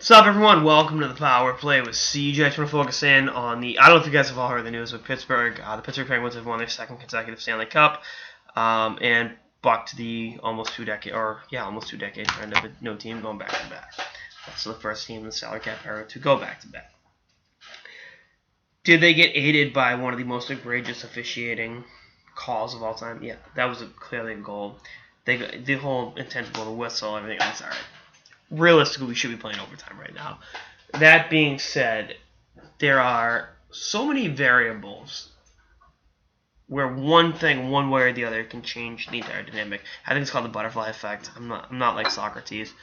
What's up, everyone? Welcome to the Power Play with CJ. I just want to focus in on I don't know if you guys have all heard the news with Pittsburgh. The Pittsburgh Penguins have won their second consecutive Stanley Cup and bucked the almost two decade trend of no team going back to back. That's the first team in the salary cap era to go back to back. Did they get aided by one of the most egregious officiating calls of all time? Yeah, that was clearly a goal. The whole intent of the whistle, everything else, all right. Realistically, we should be playing overtime right now. That being said, there are so many variables where one thing, one way or the other, can change the entire dynamic. I think it's called the butterfly effect. I'm not like Socrates.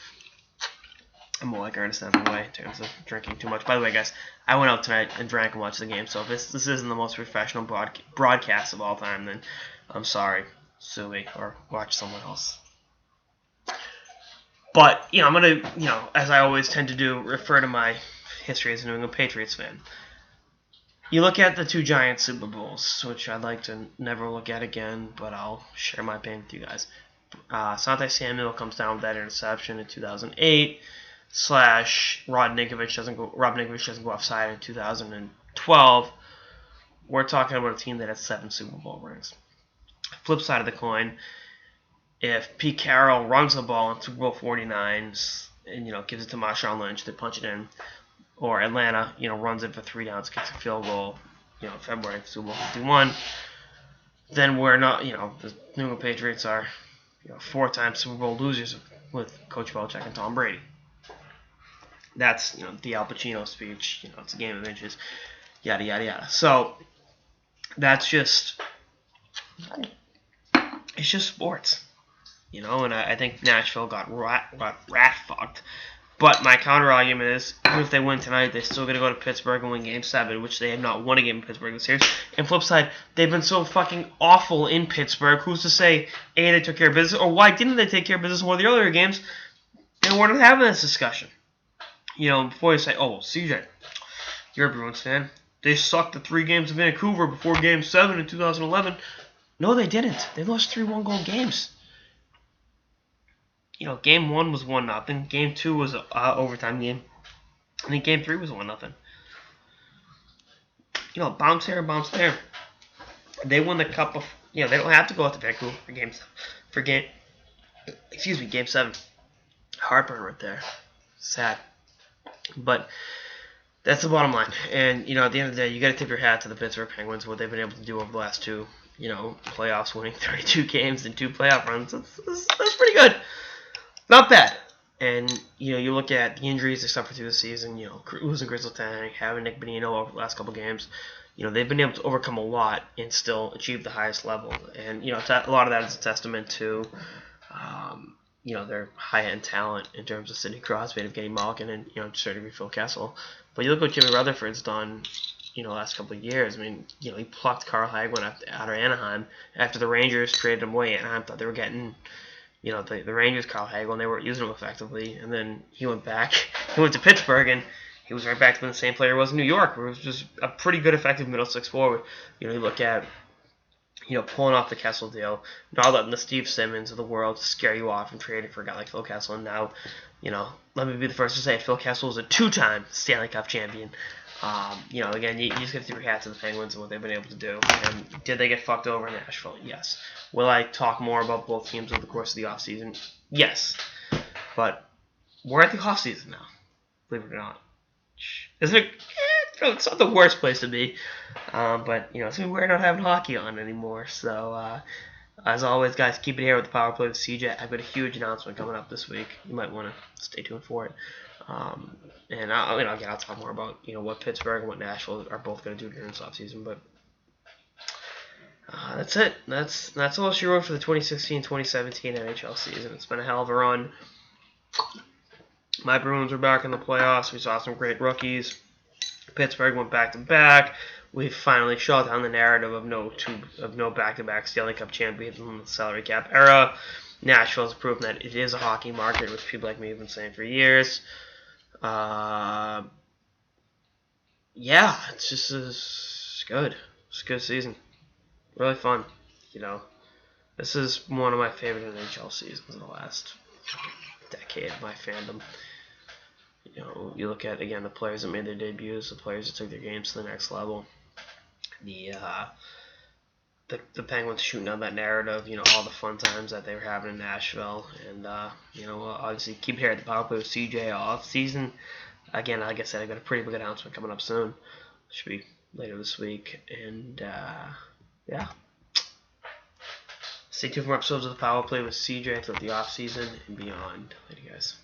I'm more like Ernest Hemingway in terms of drinking too much. By the way, guys, I went out tonight and drank and watched the game. So if this isn't the most professional broadcast of all time, then I'm sorry. Sue me or watch someone else. But, I'm going to, as I always tend to do, refer to my history as a New England Patriots fan. You look at the two Giants Super Bowls, which I'd like to never look at again, but I'll share my pain with you guys. Asante Samuel comes down with that interception in 2008, / Rob Ninkovich doesn't go offside in 2012. We're talking about a team that has 7 Super Bowl rings. Flip side of the coin, if Pete Carroll runs the ball in Super Bowl 49 and gives it to Marshawn Lynch, they punch it in, or Atlanta runs it for 3 downs, kicks a field goal, February Super Bowl 51, then we're not the New England Patriots are 4-time Super Bowl losers with Coach Belichick and Tom Brady. That's the Al Pacino speech. It's a game of inches, yada yada yada. So that's just sports. And I think Nashville got rat fucked. But my counter argument is, even if they win tonight, they're still going to go to Pittsburgh and win Game 7, which they have not won a game in Pittsburgh this year. And flip side, they've been so fucking awful in Pittsburgh. Who's to say, A, they took care of business, or why didn't they take care of business in one of the other games? And we're not having this discussion. Before you say, oh, well, CJ, you're a Bruins fan. They sucked the 3 games in Vancouver before Game 7 in 2011. No, they didn't. They lost 3 one-goal games. Game 1 was 1-0. Game 2 was an overtime game. I think Game 3 was 1-0. Bounce here, bounce there. They won the cup of. They don't have to go out to Vancouver for game 7. Heartburn right there. Sad. But that's the bottom line. And at the end of the day, you got to tip your hat to the Pittsburgh Penguins, what they've been able to do over the last 2, playoffs, winning 32 games in 2 playoff runs. That's pretty good. Not bad. And, you look at the injuries they suffered through the season, losing Grizzle Tank, having Nick Bonino over the last couple games. They've been able to overcome a lot and still achieve the highest level. And, a lot of that is a testament to, their high-end talent in terms of Sidney Crosby and Evgeny Malkin and, to a certain degree, Phil Kessel. But you look what Jimmy Rutherford's done, the last couple of years. I mean, he plucked Carl Hagman out of Anaheim after the Rangers traded him away. Anaheim thought they were getting... the Rangers, Carl Hagel, and they weren't using him effectively. And then he went back. He went to Pittsburgh, and he was right back to being the same player he was in New York, where he was just a pretty good, effective middle 6 forward. You look at, pulling off the Kessel deal, not letting the Steve Simmons of the world scare you off and trading for a guy like Phil Kessel. And now, let me be the first to say Phil Kessel is a 2-time Stanley Cup champion. Again, you just got to tip your hat to the Penguins and what they've been able to do. And did they get fucked over in Nashville? Yes. Will I talk more about both teams over the course of the offseason? Yes. But we're at the offseason now, believe it or not. Isn't it? It's not the worst place to be. But, it's going to be weird not having hockey on anymore. So, as always, guys, keep it here with the Power Play with CJ. I've got a huge announcement coming up this week. You might want to stay tuned for it. And I'll talk more about what Pittsburgh and what Nashville are both going to do during this offseason. But that's it. That's all she wrote for the 2016-2017 NHL season. It's been a hell of a run. My Bruins are back in the playoffs. We saw some great rookies. Pittsburgh went back to back. We finally shut down the narrative of no back-to-back Stanley Cup champions in the salary cap era. Nashville has proven that it is a hockey market, which people like me have been saying for years. It's good. It's a good season. Really fun. This is one of my favorite NHL seasons in the last decade of my fandom. you look at, again, the players that made their debuts, the players that took their games to the next level. The Penguins shooting on that narrative, all the fun times that they were having in Nashville, and obviously keep here at the power play with CJ off season. Again, like I said, I got a pretty big announcement coming up soon. Should be later this week, and yeah. Stay tuned for more episodes of the Power Play with CJ throughout the off season and beyond. Later, guys.